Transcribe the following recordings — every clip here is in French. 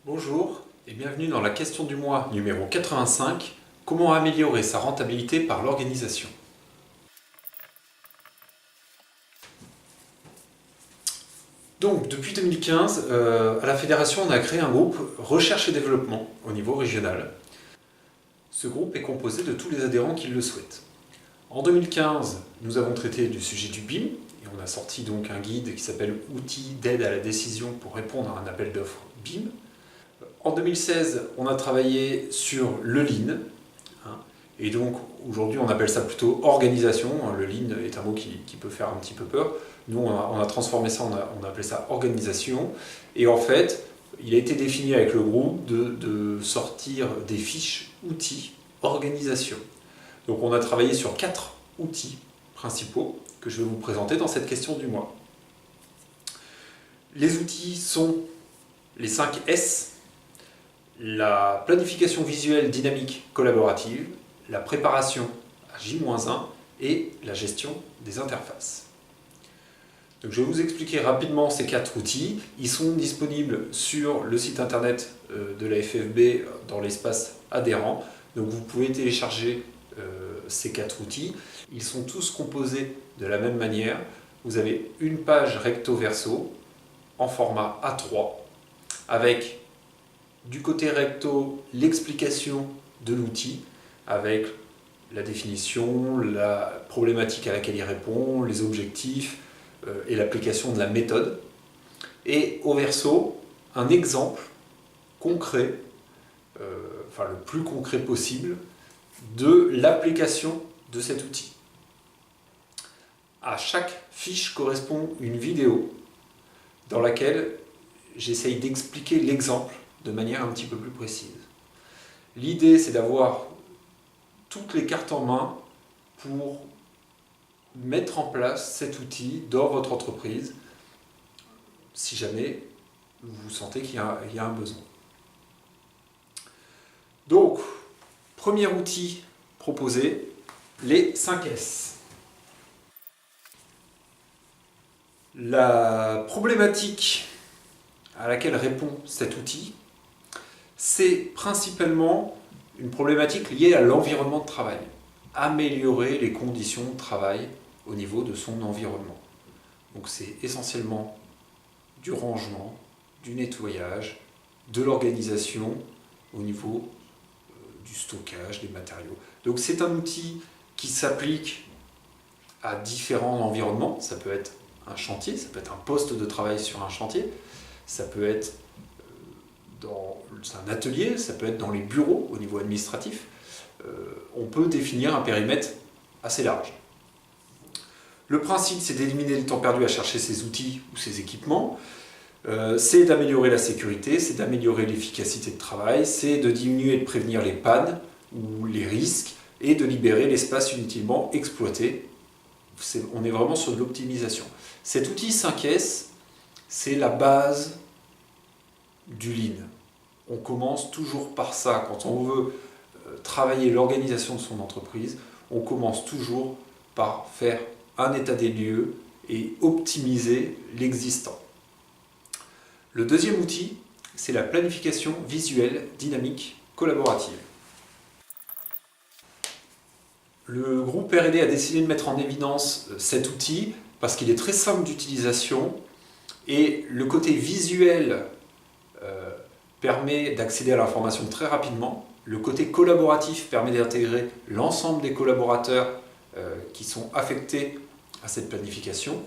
Bonjour et bienvenue dans la question du mois numéro 85, comment améliorer sa rentabilité par l'organisation. Donc depuis 2015, à la Fédération, on a créé un groupe recherche et développement au niveau régional. Ce groupe est composé de tous les adhérents qui le souhaitent. En 2015, nous avons traité du sujet du BIM et on a sorti donc un guide qui s'appelle Outils d'aide à la décision pour répondre à un appel d'offres BIM. En 2016, on a travaillé sur le Lean, et donc aujourd'hui on appelle ça plutôt organisation. Le Lean est un mot qui peut faire un petit peu peur. Nous on a transformé ça, on a appelé ça organisation, et en fait il a été défini avec le groupe de sortir des fiches outils organisation. Donc on a travaillé sur 4 outils principaux que je vais vous présenter dans cette question du mois. Les outils sont les 5 S: la planification visuelle dynamique collaborative, la préparation à J-1 et la gestion des interfaces. Donc je vais vous expliquer rapidement ces 4 outils. Ils sont disponibles sur le site internet de la FFB dans l'espace adhérent. Donc vous pouvez télécharger ces 4 outils. Ils sont tous composés de la même manière. Vous avez une page recto verso en format A3 avec du côté recto l'explication de l'outil avec la définition, la problématique à laquelle il répond, les objectifs et l'application de la méthode. Et au verso, un exemple concret, le plus concret possible, de l'application de cet outil. À chaque fiche correspond une vidéo dans laquelle j'essaye d'expliquer l'exemple de manière un petit peu plus précise. L'idée, c'est d'avoir toutes les cartes en main pour mettre en place cet outil dans votre entreprise si jamais vous sentez qu'il y a un besoin. Donc, premier outil proposé, les 5 S. La problématique à laquelle répond cet outil, c'est principalement une problématique liée à l'environnement de travail. Améliorer les conditions de travail au niveau de son environnement. Donc c'est essentiellement du rangement, du nettoyage, de l'organisation au niveau du stockage des matériaux. Donc c'est un outil qui s'applique à différents environnements. Ça peut être un chantier, ça peut être un poste de travail sur un chantier, ça peut être dans un atelier, ça peut être dans les bureaux au niveau administratif. On peut définir un périmètre assez large. Le principe, c'est d'éliminer le temps perdu à chercher ces outils ou ces équipements, c'est d'améliorer la sécurité, c'est d'améliorer l'efficacité de travail, c'est de diminuer et de prévenir les pannes ou les risques et de libérer l'espace inutilement exploité. On est vraiment sur de l'optimisation. Cet outil 5S, c'est la base du Lean. On commence toujours par ça. Quand on veut travailler l'organisation de son entreprise, on commence toujours par faire un état des lieux et optimiser l'existant. Le deuxième outil, c'est la planification visuelle dynamique collaborative. Le groupe R&D a décidé de mettre en évidence cet outil parce qu'il est très simple d'utilisation et le côté visuel permet d'accéder à l'information très rapidement. Le côté collaboratif permet d'intégrer l'ensemble des collaborateurs qui sont affectés à cette planification.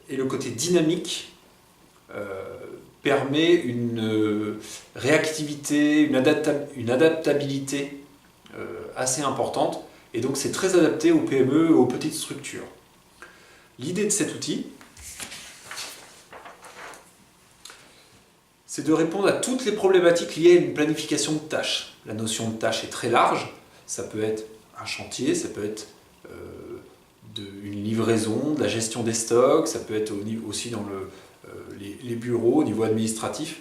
Et le côté dynamique permet une réactivité, une adaptabilité assez importante. Et donc c'est très adapté aux PME et aux petites structures. L'idée de cet outil, c'est de répondre à toutes les problématiques liées à une planification de tâches. La notion de tâche est très large. Ça peut être un chantier, ça peut être une livraison, de la gestion des stocks, ça peut être aussi dans les bureaux au niveau administratif.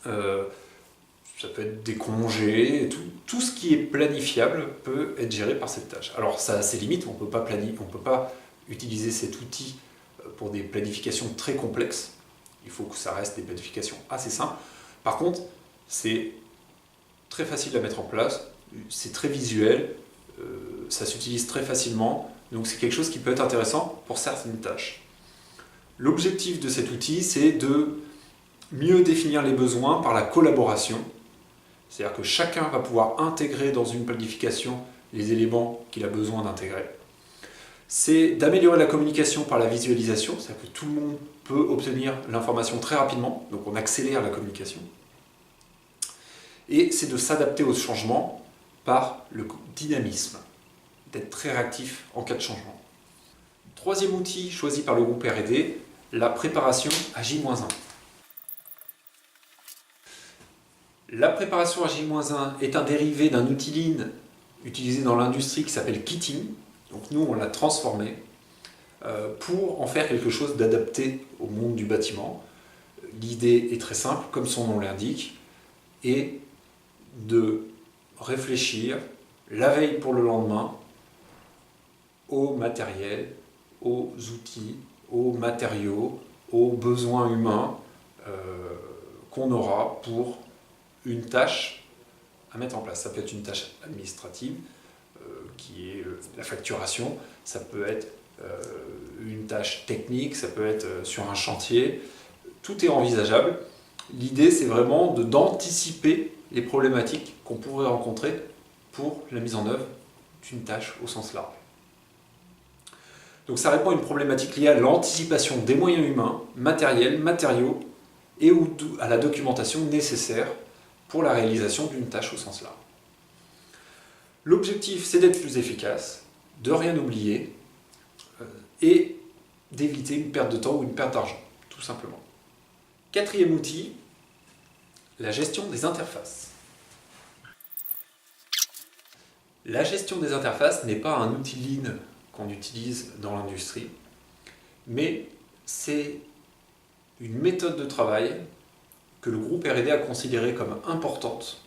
Ça peut être des congés, tout ce qui est planifiable peut être géré par cette tâche. Alors ça a ses limites, on ne peut pas utiliser cet outil pour des planifications très complexes. Il faut que ça reste des planifications assez simples. Par contre, c'est très facile à mettre en place, c'est très visuel, ça s'utilise très facilement, donc c'est quelque chose qui peut être intéressant pour certaines tâches. L'objectif de cet outil, c'est de mieux définir les besoins par la collaboration. C'est-à-dire que chacun va pouvoir intégrer dans une planification les éléments qu'il a besoin d'intégrer. C'est d'améliorer la communication par la visualisation, c'est-à-dire que tout le monde peut obtenir l'information très rapidement, donc on accélère la communication. Et c'est de s'adapter aux changements par le dynamisme, d'être très réactif en cas de changement. Troisième outil choisi par le groupe R&D, la préparation à J-1. La préparation à J-1 est un dérivé d'un outil Lean utilisé dans l'industrie qui s'appelle kitting. Donc nous, on l'a transformé pour en faire quelque chose d'adapté au monde du bâtiment. L'idée est très simple, comme son nom l'indique, et de réfléchir la veille pour le lendemain au matériel, aux outils, aux matériaux, aux besoins humains qu'on aura pour une tâche à mettre en place. Ça peut être une tâche administrative qui est la facturation, ça peut être une tâche technique, ça peut être sur un chantier, tout est envisageable. L'idée c'est vraiment d'anticiper les problématiques qu'on pourrait rencontrer pour la mise en œuvre d'une tâche au sens large. Donc ça répond à une problématique liée à l'anticipation des moyens humains, matériels, matériaux et à la documentation nécessaire pour la réalisation d'une tâche au sens large. L'objectif, c'est d'être plus efficace, de rien oublier et d'éviter une perte de temps ou une perte d'argent, tout simplement. Quatrième outil, la gestion des interfaces. La gestion des interfaces n'est pas un outil Lean qu'on utilise dans l'industrie, mais c'est une méthode de travail que le groupe R&D a considérée comme importante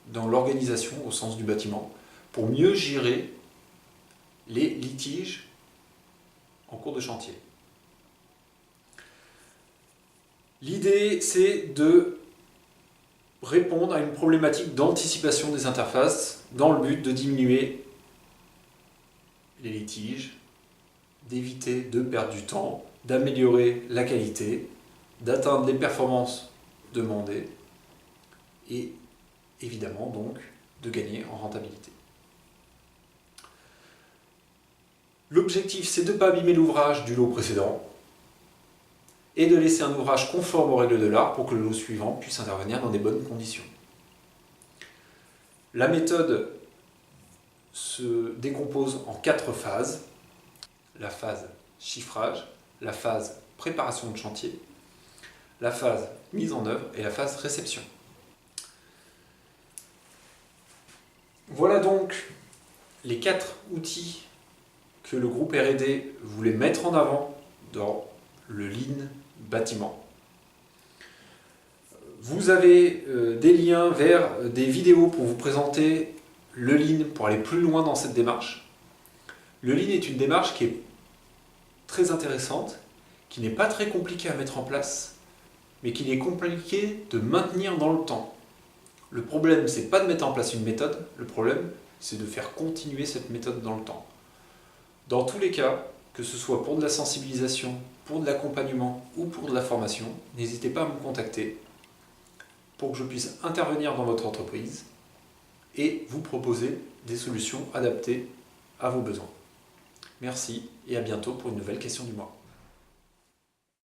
dans l'organisation au sens du bâtiment pour mieux gérer les litiges en cours de chantier. L'idée, c'est de répondre à une problématique d'anticipation des interfaces dans le but de diminuer les litiges, d'éviter de perdre du temps, d'améliorer la qualité, d'atteindre les performances demandées et évidemment donc de gagner en rentabilité. L'objectif, c'est de ne pas abîmer l'ouvrage du lot précédent et de laisser un ouvrage conforme aux règles de l'art pour que le lot suivant puisse intervenir dans des bonnes conditions. La méthode se décompose en 4 phases. La phase chiffrage, la phase préparation de chantier, la phase mise en œuvre et la phase réception. Voilà donc les 4 outils que le groupe R&D voulait mettre en avant dans le Lean bâtiment. Vous avez des liens vers des vidéos pour vous présenter le Lean pour aller plus loin dans cette démarche. Le Lean est une démarche qui est très intéressante, qui n'est pas très compliquée à mettre en place, mais qui est compliquée de maintenir dans le temps. Le problème, c'est pas de mettre en place une méthode, le problème, c'est de faire continuer cette méthode dans le temps. Dans tous les cas, que ce soit pour de la sensibilisation, pour de l'accompagnement ou pour de la formation, n'hésitez pas à me contacter pour que je puisse intervenir dans votre entreprise et vous proposer des solutions adaptées à vos besoins. Merci et à bientôt pour une nouvelle question du mois.